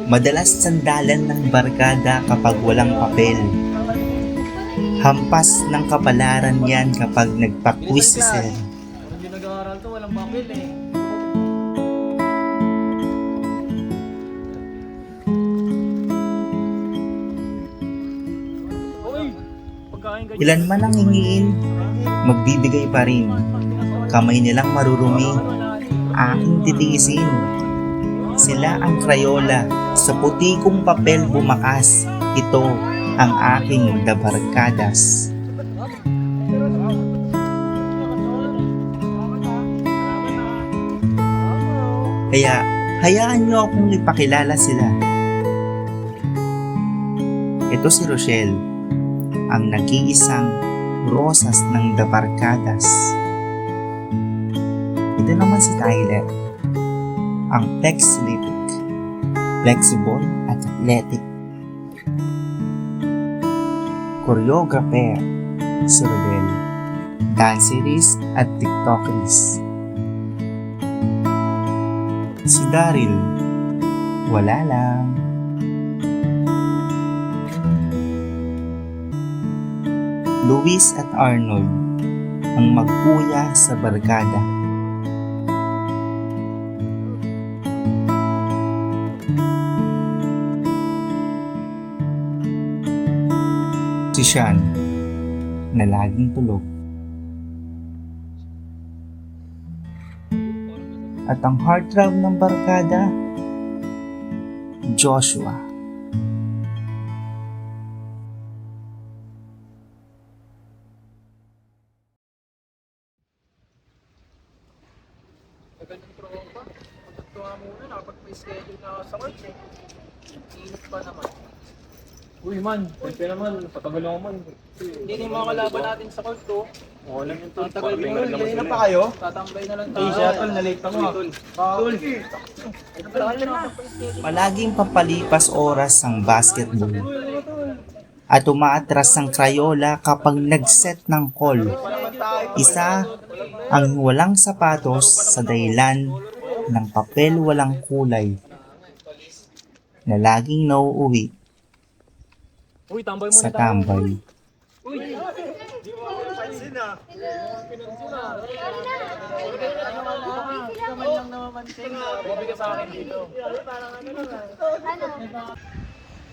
Madalas sandalan ng barkada kapag walang papel. Hampas ng kapalaran yan kapag nagpa-quiz si Sir. Hindi nag-aaral to, walang papel eh. Uy, pagkain ganyan. Ilan man ang hingiin, magbibigay pa rin. Kamay nilang marurumi, aking titiisin. Sila ang Crayola, sa puti kong papel bumakas. Ito ang aking dabarkadas. Kaya, hayaan niyo akong ipakilala sila. Ito si Rochelle, ang nag-iisang rosas ng dabarkadas. Ito naman si Tyler, ang Pexlitic, flexible at athletic. Choreographer, si Rodel, dancerist at tiktokerist. Si Daryl, wala lang. Luis at Arnold, ang magkuya sa barkada. Si Sean, na laging tulog. At ang heartthrob ng barkada, Joshua. Ganun tropa. Pagkakto nga muna, nakapag-schedule na ako sa work eh. Init pa naman. Uy man, pwede naman, patagal ako man. Hindi na yung mga kalaban natin sa court to. Oo lang yung tagal mo. Hindi na pa kayo? Tatambay na lang tayo. Siya tol, na-late ako. Tol. Palaging papalipas oras ang basketball. At umaatras ang Crayola kapag nag-set ng call. Isa ang walang sapatos sa dahilan ng papel walang kulay na laging nauuwi Uy, tambay muna sa tayo. tambay. Uy! Di mo ako napansin ah. Pinansin ah. Hindi naman lang namamansin. Bumigay sa akin dito.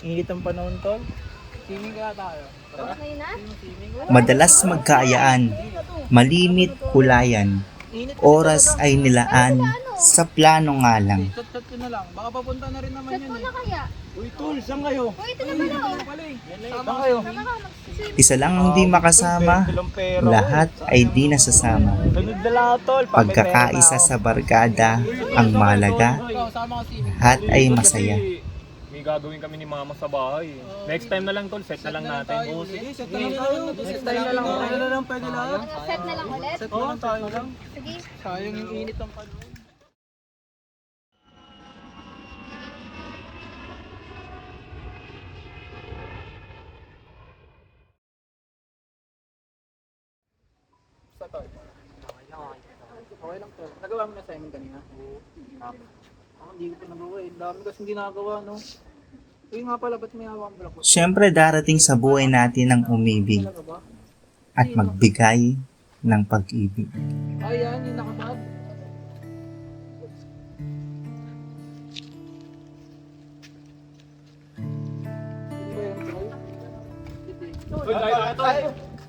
Init ang panahon tol. Swimming kaya tayo. Madalas magkaayaan, malimit kulayan, oras ay nilaan sa plano nga lang. Chat-chat ko na lang. Baka papunta na rin naman Chat yun mo eh. na kaya? Uy tol, saan kayo? Uy, ito naman ako. Saan kayo? Sama ka, mag-swim. Isa lang ang di makasama, lahat ay di nasasama. Sunod na lang tol. Pagkakaisa sa barkada ang mahalaga, Ikaw, sama ka swimming. lahat ay masaya. May gagawin kami ni mama sa bahay. Next time na lang tol, set na lang natin. Oo, sige, set na lang tayo. Next time na lang. Ano na lang pwede lang? Set na lang ulit. Set na lang tayo lang. Sige. Sayang yung init ng panahon. Sa tol. Okay lang tol. Nagawa mo na sa amin kanina? Oo. Hindi ko pa nagawa eh. Dami kasi hindi nagawa no. Uy nga pala, ba't may hawak ang block? Siyempre darating sa buhay natin ang umibig Talaga ba? at magbigay ng pag-ibig. Ay, yan, yung nakabag.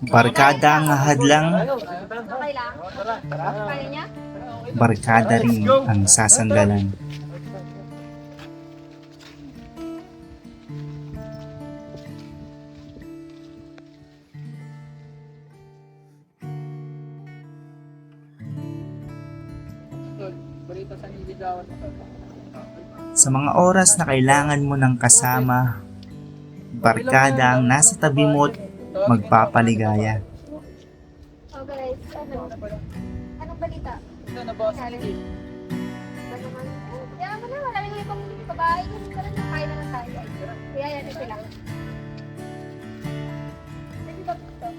Barkada ang hadlang, Okay lang? Kaya niya? barkada rin ang sasandalan. Balita sa niligawan mo. Sa mga oras na kailangan mo ng kasama, barkada ang nasa tabi mo at magpapaligaya. Oh guys, ano? Anong balita? Ito na boss. Ba naman? Kaya mo na, maraming ibang babae. Tara na, kain na lang tayo. Kaya yan, ito lang. Sige ba ito?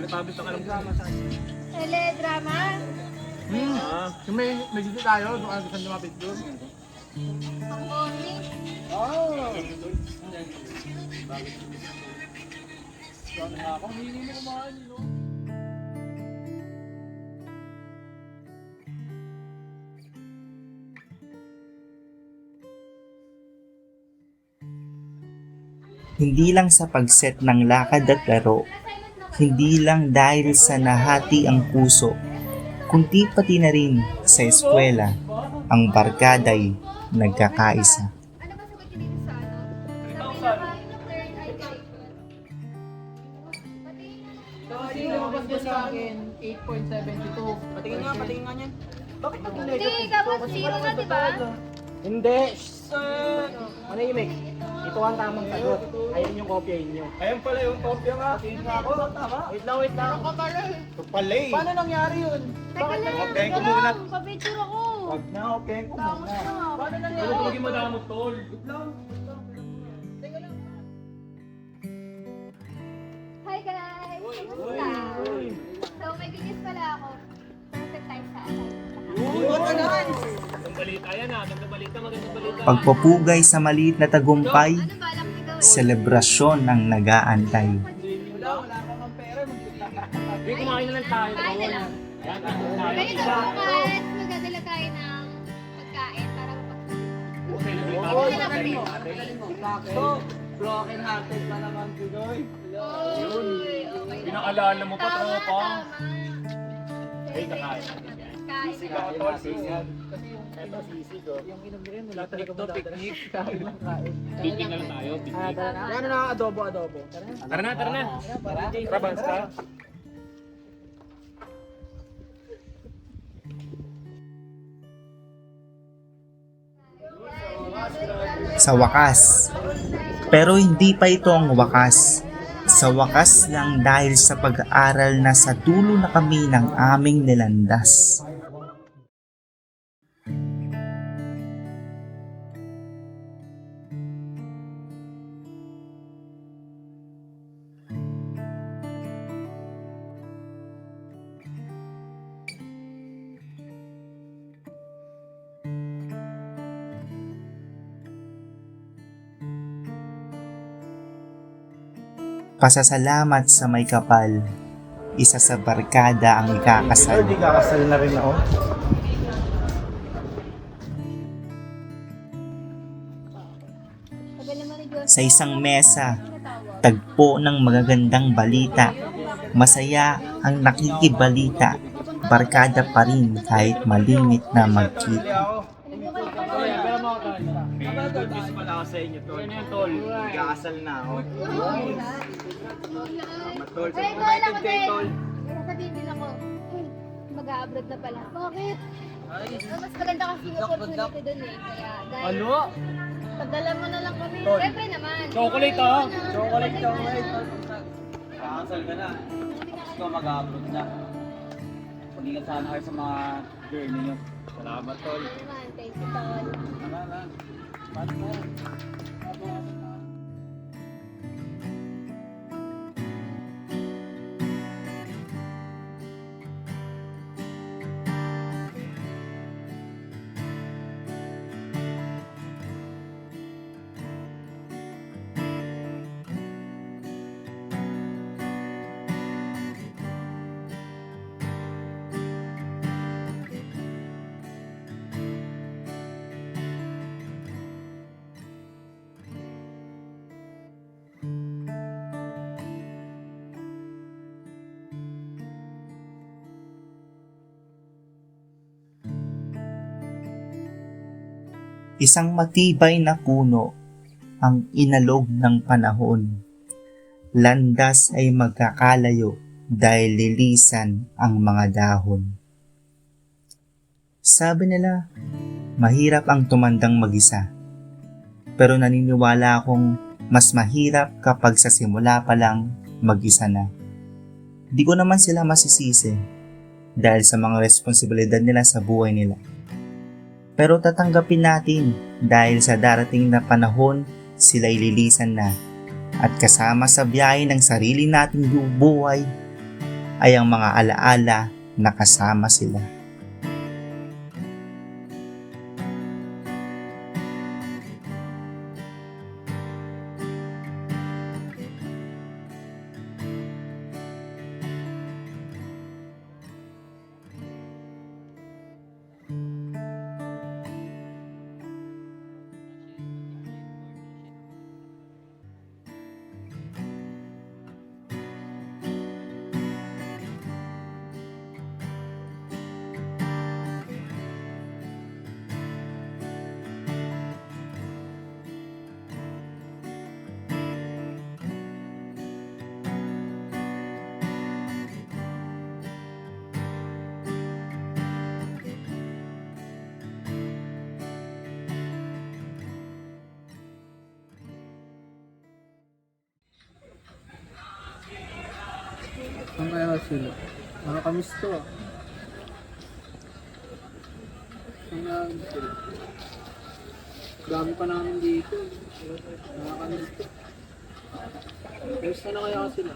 Teletabis ang alam ko. Teledrama. Yung may dito tayo, kung ano gusto lumapit doon. Ang only. Ako, hindi mo kumahan, no? Hindi lang sa pagset ng lakad at laro, hindi lang dahil sa nahati ang puso, kundi pati na rin sa eskwela, ang barkada'y nagkakaisa. Ano ba sagot niyo dito sa ano? Sa pinakain ng third eye guy. Pati Kasi lumabas dyan sa akin, 8.72. Patingin nga niyan. Bakit Hindi, tapos zero na, di ba? Hindi! Manahimik. Ito ang tamang sagot. Ayan yung kopya inyo. Ayan pala yung kopya nga. Ako, tama. Wait lang. Ako pala eh. Ito pala eh. Paano nangyari yun? Teka lang, Okay, teka muna. lang. Papicture ako. Huwag na, okay ko Tama muna. na. Paano Ano nangyari? lagi madamot tol? Teka lang. Hi guys! Kamusta? So may bilis pala ako. Perfect time sa akin. Magandang balita yan ah. Magandang balita. Pagpupugay sa maliit na tagumpay, Ano ba lang ikaw? selebrasyon ang nag-aantay. Wala kang pera. Hindi, kumain na lang tayo. Kain na lang. Yan, kain tayo. Ganito bukas, magdadala tayo ng pagkain para Celebrate Oo, natin. na kami. Sakto. Broken hearted pa naman, Pidoy. Uy, okay. Pinaalala mo pa, Tama, tropa. tama. Ay, kakain. Kain. Ito, sisig oh. Yung inom rin, wala talaga picnic. Kain lang kain. Picnic na lang tayo. Picnic. Ano na, adobo. Tara na. Tara, Bans ka. Sa wakas. Pero hindi pa ito ang wakas. Sa wakas lang dahil sa pag-aaral na sa dulo na kami ng aming nilandas. Pasasalamat sa may kapal. Isa sa barkada ang ikakasal. kakasal na rin ako. Sabi naman ni Diyos, Sa isang mesa, tagpo ng magagandang balita. Masaya ang nakikibalita. Barkada pa rin kahit malimit na magkita. May good news pala ako sa inyo, tol. Ano yan, tol? Kakasal na ako. Tol, Ay, wala ko din. Sasabihin din ako, mag-a-abroad na pala. Bakit? Mas maganda kasi yung opportunity dun eh. Kaya, guys, Ano? pagdala mo na lang kami. Tol. Siyempre naman. Chocolate ah. Chocolate. Kakasal ka na. Gusto ko mag-upload na. Pag-ingat sana kayo sa mga journey nyo. Salamat, Tol. Naman, thank you, Tol. Tama na. Isang matibay na puno ang inalog ng panahon. Landas ay magkakalayo dahil lilisan ang mga dahon. Sabi nila, mahirap ang tumandang mag-isa. Pero naniniwala akong mas mahirap kapag sa simula pa lang mag-isa na. Di ko naman sila masisisi dahil sa mga responsibilidad nila sa buhay nila. Pero tatanggapin natin dahil sa darating na panahon sila'y lilisan na at kasama sa biyahe ng sarili nating buhay, ay ang mga alaala na kasama sila. Saan kaya sila? Nakakamiss to ah. Saan kaya sila? Dami pa namin dito. Nakakamiss to. Kamusta na kaya sila?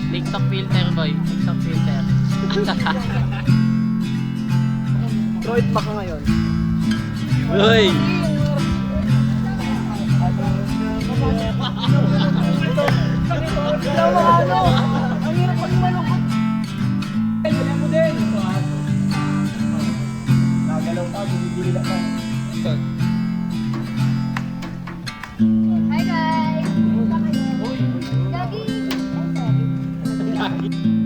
TikTok filter boy, TikTok filter. Troit pa ka ngayon. Uy! Hi guys! Gagi! Ay, sorry.